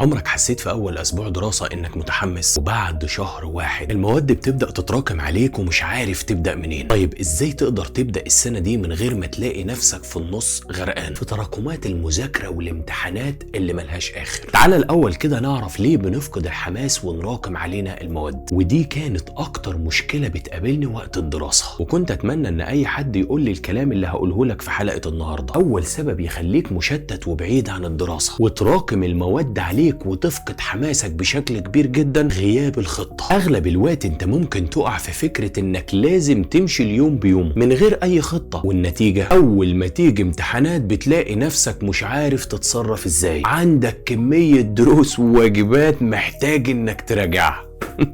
عمرك حسيت في أول أسبوع دراسة إنك متحمس وبعد شهر واحد المواد بتبدأ تتراكم عليك ومش عارف تبدأ منين؟ طيب إزاي تقدر تبدأ السنة دي من غير ما تلاقي نفسك في النص غرقان في تراكمات المذاكرة والامتحانات اللي ملهاش آخر؟ تعالى الأول كده نعرف ليه بنفقد الحماس ونراكم علينا المواد، ودي كانت أكتر مشكلة بتقابلني وقت الدراسة، وكنت أتمنى إن أي حد يقول لي الكلام اللي هقوله لك في حلقة النهاردة. أول سبب يخليك مشتت وبعيد عن الدراسة وتراكم المواد عليك وتفقد حماسك بشكل كبير جدا غياب الخطة. اغلب الوقت انت ممكن تقع في فكرة انك لازم تمشي اليوم بيوم من غير اي خطة، والنتيجة اول ما تيجي امتحانات بتلاقي نفسك مش عارف تتصرف ازاي، عندك كمية دروس وواجبات محتاج انك تراجعها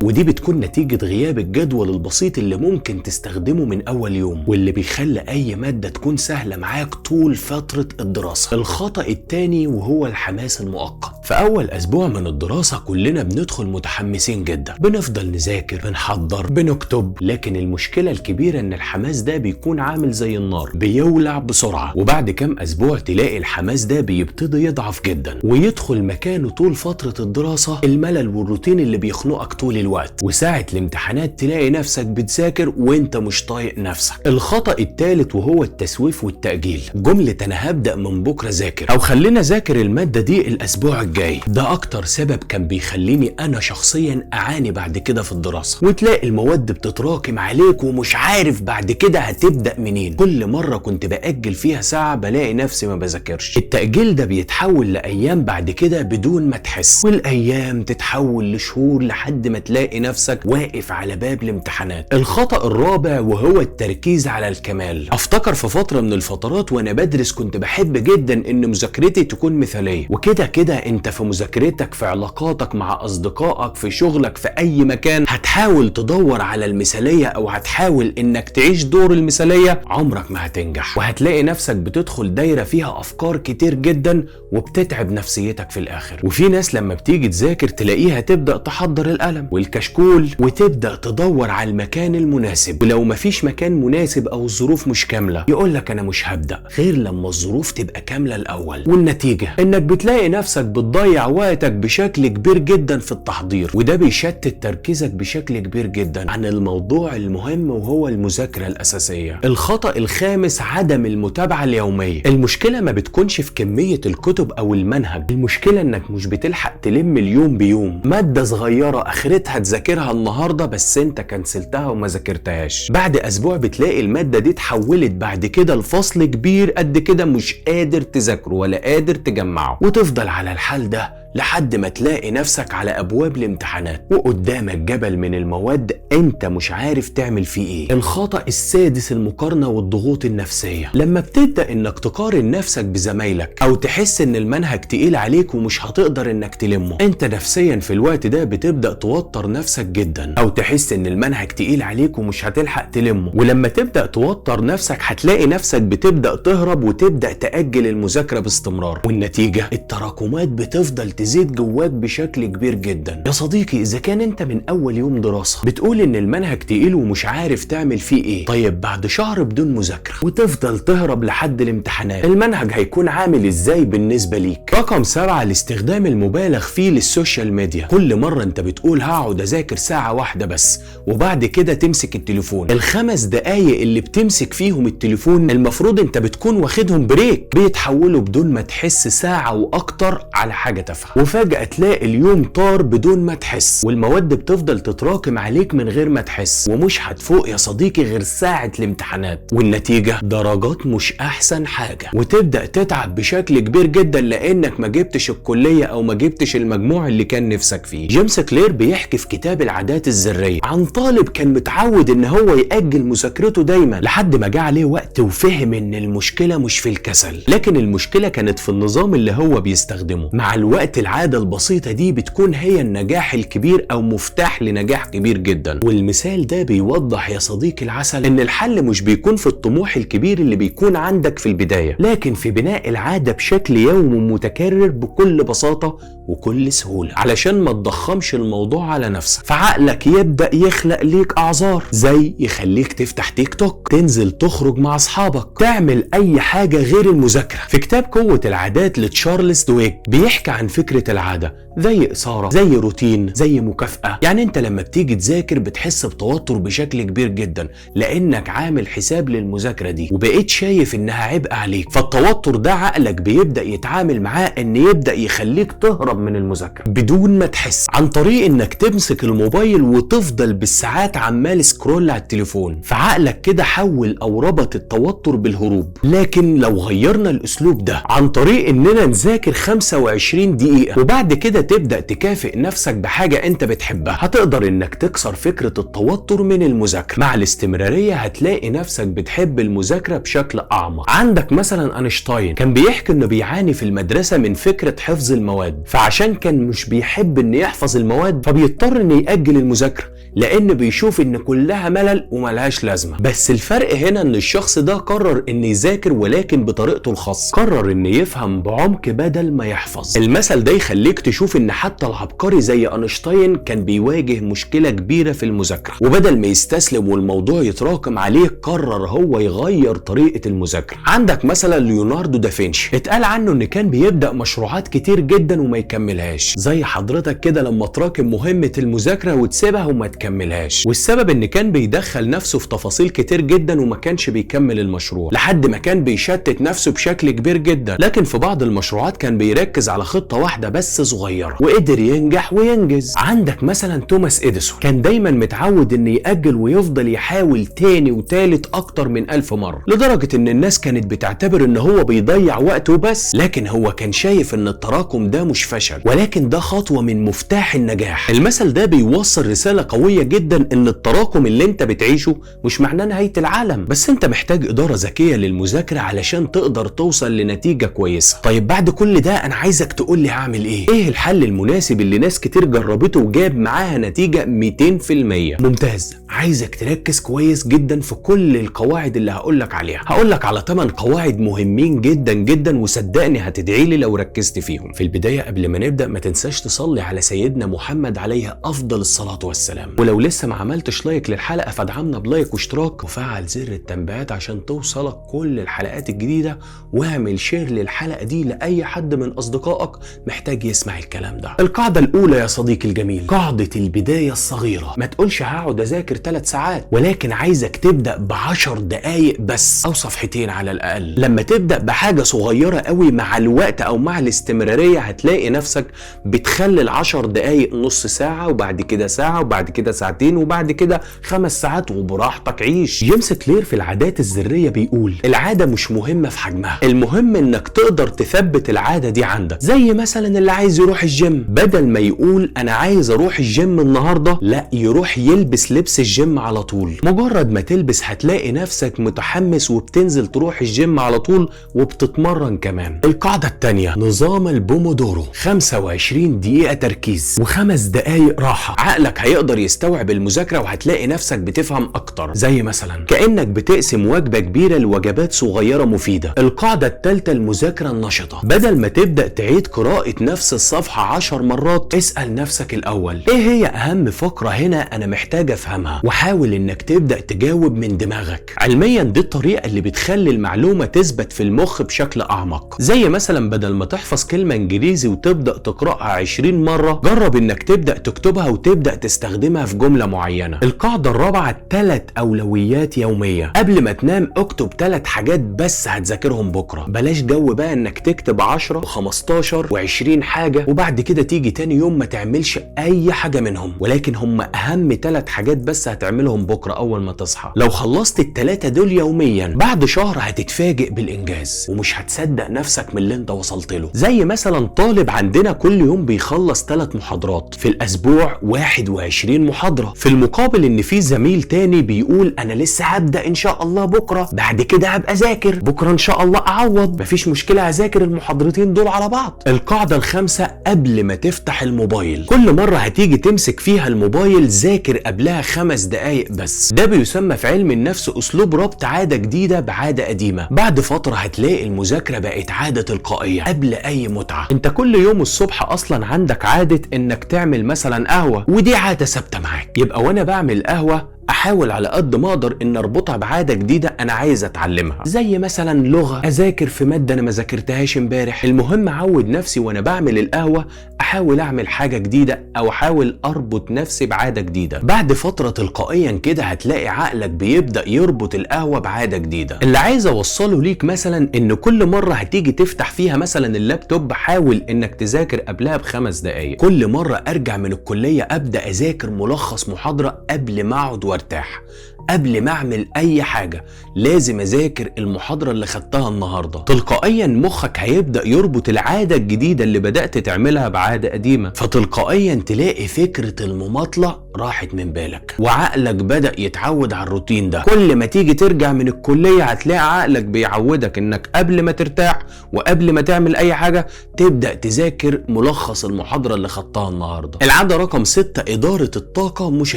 ودي بتكون نتيجة غياب الجدول البسيط اللي ممكن تستخدمه من أول يوم، واللي بيخلي أي مادة تكون سهلة معاك طول فترة الدراسة. الخطأ التاني وهو الحماس المؤقت. في أول أسبوع من الدراسة كلنا بندخل متحمسين جدا، بنفضل نذاكر، بنحضر، بنكتب، لكن المشكلة الكبيرة إن الحماس ده بيكون عامل زي النار بيولع بسرعة، وبعد كام أسبوع تلاقي الحماس ده بيبتدي يضعف جدا ويدخل مكانه طول فترة الدراسة الملل والروتين اللي بيخنقك طول الوقت، وساعة الامتحانات تلاقي نفسك بتذاكر وانت مش طايق نفسك. الخطأ الثالث وهو التسويف والتأجيل. جملة انا هبدأ من بكرة ذاكر او خلينا ذاكر المادة دي الاسبوع الجاي، ده اكتر سبب كان بيخليني انا شخصيا اعاني بعد كده في الدراسة، وتلاقي المواد بتتراكم عليك ومش عارف بعد كده هتبدأ منين. كل مرة كنت بأجل فيها ساعة بلاقي نفسي ما بذاكرش. التأجيل ده بيتحول لأيام بعد كده بدون ما تحس، والايام تتحول لشهور لحد ما تلاقي نفسك واقف على باب الامتحانات. الخطأ الرابع وهو التركيز على الكمال. افتكر في فترة من الفترات وانا بدرس كنت بحب جدا ان مذاكرتي تكون مثالية، وكده كده انت في مذاكرتك، في علاقاتك مع اصدقائك، في شغلك، في اي مكان هتحاول تدور على المثالية او هتحاول انك تعيش دور المثالية، عمرك ما هتنجح، وهتلاقي نفسك بتدخل دايرة فيها افكار كتير جدا وبتتعب نفسيتك في الاخر. وفي ناس لما بتيجي تذاكر تلاقيها تبدأ تحضر القلم والكشكول وتبدأ تدور على المكان المناسب، ولو مفيش مكان مناسب او الظروف مش كاملة يقولك انا مش هبدأ غير لما الظروف تبقى كاملة الاول، والنتيجة انك بتلاقي نفسك بتضيع وقتك بشكل كبير جدا في التحضير، وده بيشتت تركيزك بشكل كبير جدا عن الموضوع المهم وهو المذاكرة الاساسية. الخطأ الخامس عدم المتابعة اليومية. المشكلة ما بتكونش في كمية الكتب او المنهج، المشكلة انك مش بتلحق تلم اليوم بيوم مادة صغيرة اخرتها تذاكرها النهارده بس انت كنسلتها وما ذاكرتهاش، بعد اسبوع بتلاقي الماده دي اتحولت بعد كده لفصل كبير قد كده مش قادر تذاكره ولا قادر تجمعه، وتفضل على الحال ده لحد ما تلاقي نفسك على ابواب الامتحانات وقدامك جبل من المواد انت مش عارف تعمل فيه ايه. الخطأ السادس المقارنة والضغوط النفسية. لما بتبدأ انك تقارن نفسك بزمايلك او تحس ان المنهج تقيل عليك ومش هتقدر انك تلمه، انت نفسيا في الوقت ده بتبدأ توتر نفسك جدا، او تحس ان المنهج تقيل عليك ومش هتلحق تلمه، ولما تبدأ توتر نفسك هتلاقي نفسك بتبدأ تهرب وتبدأ تأجل المذاكرة باستمرار، والنتيجة التراكمات بتفضل تزيد جواك بشكل كبير جدا. يا صديقي اذا كان انت من اول يوم دراسة بتقول ان المنهج تقيل ومش عارف تعمل فيه ايه، طيب بعد شهر بدون مذاكرة وتفضل تهرب لحد الامتحانات المنهج هيكون عامل ازاي بالنسبة ليك؟ رقم 7 الاستخدام المبالغ فيه للسوشيال ميديا. كل مرة انت بتقول هقعد اذاكر ساعة واحدة بس وبعد كده تمسك التليفون، ال5 دقايق اللي بتمسك فيهم التليفون المفروض انت بتكون واخدهم بريك، بيتحولوا بدون ما تحس ساعة واكتر على حاجة تافهة، وفجأة تلاقي اليوم طار بدون ما تحس، والمواد بتفضل تتراكم عليك من غير ما تحس، ومش هتفوق يا صديقي غير ساعة الامتحانات، والنتيجة درجات مش احسن حاجة، وتبدأ تتعب بشكل كبير جدا لانك ما جبتش الكلية او ما جبتش المجموع اللي كان نفسك فيه. جيمس كلير بيحكي في كتاب العادات الذرية عن طالب كان متعود ان هو يأجل مذاكرته دايما لحد ما جه عليه وقت وفهم ان المشكلة مش في الكسل، لكن المشكلة كانت في النظام اللي هو بيستخدمه. مع الوقت العادة البسيطة دي بتكون هي النجاح الكبير او مفتاح لنجاح كبير جدا، والمثال ده بيوضح يا صديقي العسل ان الحل مش بيكون في الطموح الكبير اللي بيكون عندك في البداية، لكن في بناء العادة بشكل يومي متكرر بكل بساطة وكل سهولة، علشان ما تضخمش الموضوع على نفسك، فعقلك يبدأ يخلق ليك اعذار زي يخليك تفتح تيك توك، تنزل تخرج مع اصحابك، تعمل اي حاجة غير المذاكرة. في كتاب قوة العادات لتشارلز دويك بيحكي عن فكرة العادة زي إثارة، زي روتين، زي مكافأة. يعني انت لما بتيجي تذاكر بتحس بتوتر بشكل كبير جدا لانك عامل حساب للمذاكرة دي وبقيت شايف انها عبء عليك، فالتوتر ده عقلك بيبدأ يتعامل معاه ان يبدأ يخليك تهرب من المذاكرة بدون ما تحس، عن طريق انك تمسك الموبايل وتفضل بالساعات عمال سكرول على التليفون. فعقلك كده حول او ربط التوتر بالهروب. لكن لو غيرنا الاسلوب ده عن طريق اننا نذاكر 25 دقيقة وبعد كده تبدأ تكافئ نفسك بحاجة انت بتحبها، هتقدر انك تكسر فكرة التوتر من المذاكرة. مع الاستمرارية هتلاقي نفسك بتحب المذاكرة بشكل اعمق. عندك مثلا اينشتاين كان بيحكي انه بيعاني في المدرسة من فكرة حفظ المواد، فعشان كان مش بيحب ان يحفظ المواد فبيضطر ان يأجل المذاكرة لان بيشوف ان كلها ملل وملهاش لازمة. بس الفرق هنا ان الشخص ده قرر ان يذاكر ولكن بطريقته الخاصة، قرر ان يفهم بعمق بدل ما يحفظ. المثل ده يخليك تشوف ان حتى العبقري زي اينشتاين كان بيواجه مشكلة كبيرة في المذاكرة، وبدل ما يستسلم والموضوع يتراكم عليه قرر هو يغير طريقة المذاكرة. عندك مثلا ليوناردو دافنشي اتقال عنه ان كان بيبدأ مشروعات كتير جدا وما يكملهاش، زي حضرتك كده لما تراكم مهمة المذاكرة وتسيبها وما تكملهاش. والسبب ان كان بيدخل نفسه في تفاصيل كتير جدا وما كانش بيكمل المشروع لحد ما كان بيشتت نفسه بشكل كبير جدا. لكن في بعض المشروعات كان بيركز على خطة واحدة بس صغيرة وقدر ينجح وينجز. عندك مثلا توماس اديسون كان دايما متعود ان يأجل ويفضل يحاول تاني وتالت اكتر من 1000 مرة، لدرجة ان الناس كانت بتعتبر ان هو بيضيع وقته بس. لكن هو كان شايف ان التراكم ده مش فشل ولكن ده خطوة من مفتاح النجاح. المثل ده بيوصل رسالة قوية جدا ان التراكم اللي انت بتعيشه مش معناه نهاية العالم، بس انت محتاج ادارة ذكية للمذاكرة علشان تقدر توصل لنتيجة كويسة. طيب بعد كل ده انا عايزك تقول لي هعمل ايه الحل المناسب اللي ناس كتير جربته وجاب معاها نتيجة 200%؟ ممتاز، عايزك تركز كويس جدا في كل القواعد اللي هقولك عليها. هقولك على 8 قواعد مهمين جدا جدا وصدقني هتدعي لي لو ركزت فيهم. في البداية قبل ما نبدأ ما تنساش تصلي على سيدنا محمد عليه افضل الصلاة والسلام، ولو لسه ما عملتش لايك للحلقة فادعمنا بلايك واشتراك وفعل زر التنبيهات عشان توصلك كل الحلقات الجديدة، واعمل شير للحلقة دي لأي حد من أصدقائك محتاج يسمع الكلام ده. القاعدة الأولى يا صديقي الجميل، قاعدة البداية الصغيرة. ما تقولش هقعد أذاكر 3 ساعات، ولكن عايزك تبدأ ب10 دقايق بس أو صفحتين على الأقل. لما تبدأ بحاجة صغيرة قوي مع الوقت أو مع الاستمرارية هتلاقي نفسك بتخلي 10 دقايق نص ساعة وبعد كده ساعة وبعد كده ساعتين وبعد كده 5 ساعات وبراحتك عيش. جيمس كلير في العادات الذرية بيقول العادة مش مهمة في حجمها، المهم انك تقدر تثبت العادة دي عندك. زي مثلا اللي عايز يروح الجيم، بدل ما يقول انا عايز اروح الجيم النهاردة، لا يروح يلبس لبس الجيم على طول. مجرد ما تلبس هتلاقي نفسك متحمس وبتنزل تروح الجيم على طول وبتتمرن كمان. القاعدة التانية نظام البومودورو، 25 دقيقة تركيز و5 دقايق راحة. عقلك هيقدر يستوعب المذاكرة وهتلاقي نفسك بتفهم اكتر. زي مثلا كأنك بتقسم وجبة كبيرة لوجبات صغيرة مفيدة. القاعدة الثالثة المذاكرة النشطة، بدل ما تبدأ تعيد قراءة نفس الصفحة 10 مرات اسأل نفسك الأول ايه هي أهم فقرة هنا أنا محتاج أفهمها، وحاول إنك تبدأ تجاوب من دماغك. علميا دي الطريقة اللي بتخلي المعلومة تثبت في المخ بشكل أعمق. زي مثلا بدل ما تحفظ كلمة إنجليزي وتبدأ تقرأها 20 مرة، جرب إنك تبدأ تكتبها وتبدأ تستخدمها في جملة معينة. القاعدة الرابعة 3 أولويات يومية. قبل ما تنام اكتب 3 حاجات بس هتذاكرهم بكرة. بلاش جو بقى انك تكتب 10 و15 و20 حاجة وبعد كده تيجي تاني يوم ما تعملش اي حاجة منهم، ولكن هم اهم 3 حاجات بس هتعملهم بكرة اول ما تصحى. لو خلصت ال3 دول يوميا بعد شهر هتتفاجئ بالانجاز ومش هتصدق نفسك من اللي انت وصلت له. زي مثلا طالب عندنا كل يوم بيخلص 3 محاضرات في الاسبوع، 21 محاضرة، في المقابل ان في زميل تاني بيقول انا لسه هبدأ ان شاء الله بكرة، بعد كده هبقى اذاكر بكرة ان شاء الله اعوض، مفيش مشكلة هذاكر المحاضرتين دول على بعض. القاعدة الخامسة قبل ما تفتح الموبايل، كل مرة هتيجي تمسك فيها الموبايل ذاكر قبلها 5 دقايق بس. ده بيسمى في علم النفس اسلوب ربط عادة جديدة بعادة قديمة. بعد فترة هتلاقي المذاكرة بقت عادة تلقائية قبل اي متعة. انت كل يوم الصبح اصلا عندك عادة انك تعمل مثلا قهوة، ودي عادة ثابتة معاك. يبقى وانا بعمل قهوة احاول على قد ما اقدر ان اربطها بعاده جديده انا عايز اتعلمها، زي مثلا لغه، اذاكر في ماده انا ما ذاكرتهاش امبارح. المهم اعود نفسي وانا بعمل القهوه احاول اعمل حاجه جديده او احاول اربط نفسي بعاده جديده. بعد فتره تلقائيا كده هتلاقي عقلك بيبدا يربط القهوه بعاده جديده. اللي عايز اوصله ليك مثلا ان كل مره هتيجي تفتح فيها مثلا اللابتوب حاول انك تذاكر قبلها ب5 دقايق. كل مره ارجع من الكليه ابدا اذاكر ملخص محاضره قبل ما اقعد وارتاح، قبل ما اعمل اي حاجه لازم اذاكر المحاضره اللي خدتها النهارده. تلقائيا مخك هيبدا يربط العاده الجديده اللي بدات تعملها بعاده قديمه، فتلقائيا تلاقي فكره المماطله راحت من بالك وعقلك بدا يتعود على الروتين ده. كل ما تيجي ترجع من الكليه هتلاقي عقلك بيعودك انك قبل ما ترتاح وقبل ما تعمل اي حاجه تبدا تذاكر ملخص المحاضره اللي خدتها النهارده. العاده رقم 6 اداره الطاقه مش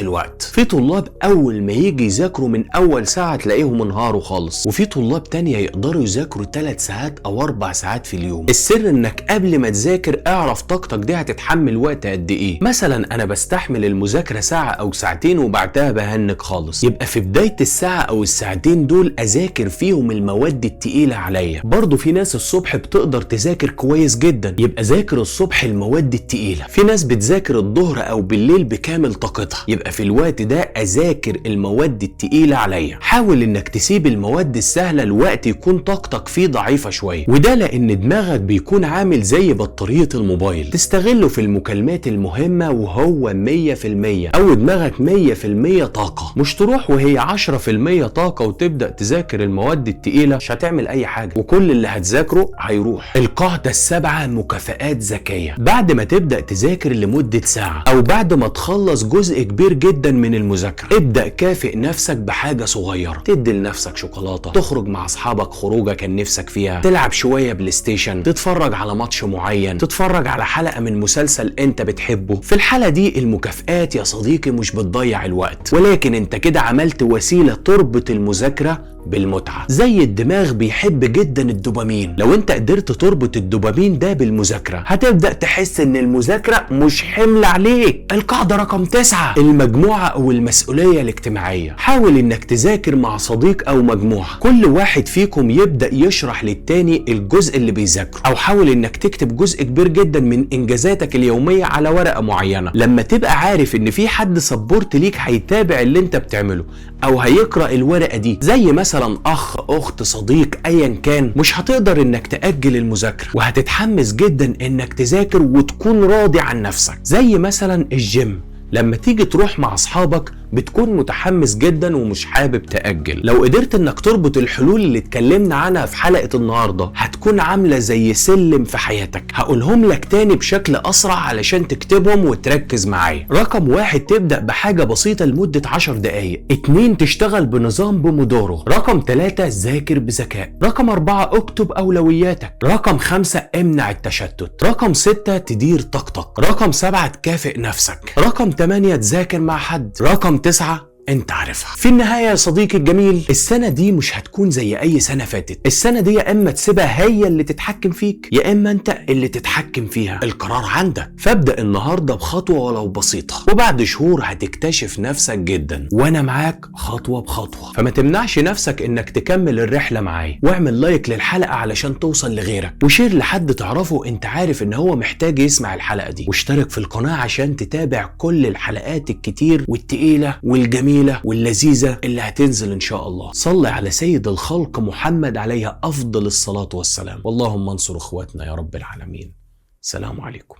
الوقت. في طلاب اول ما يجي يذاكروا من اول ساعه تلاقيهم انهاروا خالص، وفي طلاب تانية يقدروا يذاكروا 3 ساعات او 4 ساعات في اليوم. السر انك قبل ما تذاكر اعرف طاقتك دي هتتحمل وقت قد ايه. مثلا انا بستحمل المذاكره ساعه او ساعتين وبعدها بهنك خالص، يبقى في بدايه الساعه او الساعتين دول اذاكر فيهم المواد التقيله عليا. برضو في ناس الصبح بتقدر تذاكر كويس جدا، يبقى ذاكر الصبح المواد التقيله. في ناس بتذاكر الظهر او بالليل بكامل طاقتها، يبقى في الوقت ده اذاكر المواد التقيله عليا. حاول انك تسيب المواد السهله الوقت يكون طاقتك فيه ضعيفه شويه، وده لان دماغك بيكون عامل زي بطاريه الموبايل تستغله في المكالمات المهمه وهو 100%، او دماغك 100% طاقه، مش تروح وهي 10% طاقه وتبدا تذاكر المواد التقيله. مش هتعمل اي حاجه وكل اللي هتذاكره هيروح. القاعده ال7 مكافآت ذكيه. بعد ما تبدا تذاكر لمده ساعه او بعد ما تخلص جزء كبير جدا من المذاكره ابدا كافئ نفسك بحاجه صغيره. تدي لنفسك شوكولاته، تخرج مع اصحابك خروجه كان نفسك فيها، تلعب شويه بلاي ستيشن، تتفرج على ماتش معين، تتفرج على حلقه من مسلسل انت بتحبه. في الحاله دي المكافآت يا صديقي مش بتضيع الوقت، ولكن انت كده عملت وسيله تربط المذاكره بالمتعه. زي الدماغ بيحب جدا الدوبامين، لو انت قدرت تربط الدوبامين ده بالمذاكره هتبدا تحس ان المذاكره مش حمل عليك. القاعده رقم 9 المجموعه او المسؤوليه الاجتماعيه. حاول انك تذاكر مع صديق او مجموعه، كل واحد فيكم يبدا يشرح للتاني الجزء اللي بيذاكره، او حاول انك تكتب جزء كبير جدا من انجازاتك اليوميه على ورقه معينه. لما تبقى عارف ان في حد سبورت ليك هيتابع اللي انت بتعمله او هيقرا الورقه دي، زي مثلا اخ، اخت، صديق، ايا كان، مش هتقدر انك تاجل المذاكره وهتتحمس جدا انك تذاكر وتكون راضي عن نفسك. زي مثلا الجيم، لما تيجي تروح مع اصحابك بتكون متحمس جدا ومش حابب تأجل. لو قدرت انك تربط الحلول اللي اتكلمنا عنها في حلقة النهاردة هتكون عاملة زي سلم في حياتك. هقولهم لك تاني بشكل اسرع علشان تكتبهم وتركز معايا. رقم 1 تبدأ بحاجة بسيطة لمدة 10 دقايق. 2 تشتغل بنظام بومودورو. رقم 3 ذاكر بذكاء. رقم 4 اكتب اولوياتك. رقم 5 امنع التشتت. رقم 6 تدير طاقتك. رقم 7 تكافئ نفسك. رقم 8 تذاكر مع حد. رقم 9 انت عارفها. في النهاية يا صديقي الجميل، السنة دي مش هتكون زي اي سنة فاتت. السنة دي يا اما تسيبها هي اللي تتحكم فيك يا اما انت اللي تتحكم فيها. القرار عندك. فابدأ النهاردة بخطوة ولو بسيطة، وبعد شهور هتكتشف نفسك جدا وانا معاك خطوة بخطوة. فما تمنعش نفسك انك تكمل الرحلة معايا، واعمل لايك للحلقة علشان توصل لغيرك، وشير لحد تعرفه انت عارف ان هو محتاج يسمع الحلقة دي، واشترك في القناة عشان تتابع كل الحلقات الكتير والتقيلة والجميلة واللذيذة اللي هتنزل ان شاء الله. صل على سيد الخلق محمد عليه افضل الصلاة والسلام. اللهم انصر اخواتنا يا رب العالمين. سلام عليكم.